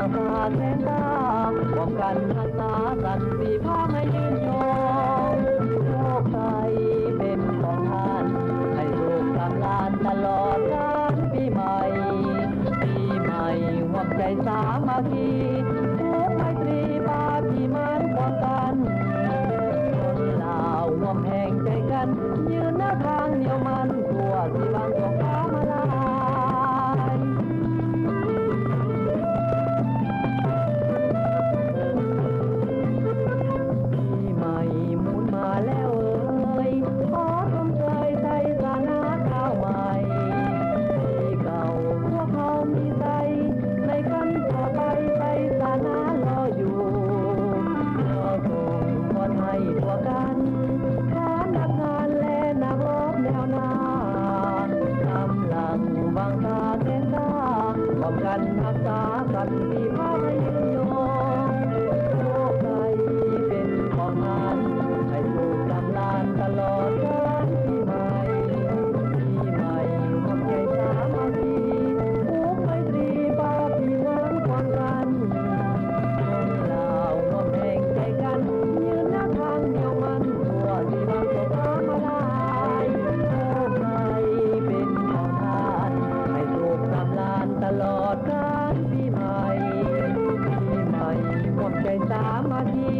างตาแสนตาป้องกันรักษาสันติภาพให้ยืนยงโลกไทยเป็นของท่านให้ลูกทำลานตลอดกาลปีใหม่ปีใหม่ห่วมใจสามัคคีทุกไมตรีปาพิมานป้องกันคนลาวห่วมแห่งใจกันยืนหน้าทางเดียวมันทั่วที่บางสงครามมาลายปีใหม่หมุนมาแล้วเอ่ยขอชมเชยไทยสานาข้าวใหม่ปีเก่าพวกเขามีใจในกันต่อไปไปสานารออยู่รอส่งคนให้ตัวกันฐานนักงานและนักรบแนวหน้ากำลังวางตาเส้นตาป้องกันรักษาสันติภาพให้ยืนยงโลกไทยเป็นของงานให้ลูกทำลานตลอดกาลปีใหม่ปีใหม่ห่วงใจสามัคคีผูกไมตรีปาพิมานความกันคนลาวห่วมแห่งใจกันยืนหน้าทางเดียวมันทั่วที่บางสงครามมาลายโลกไทยเป็นของทานให้ลูกทำลานตลอดกาลปีใหม่ปีใหม่ห่วงใจสามัคคี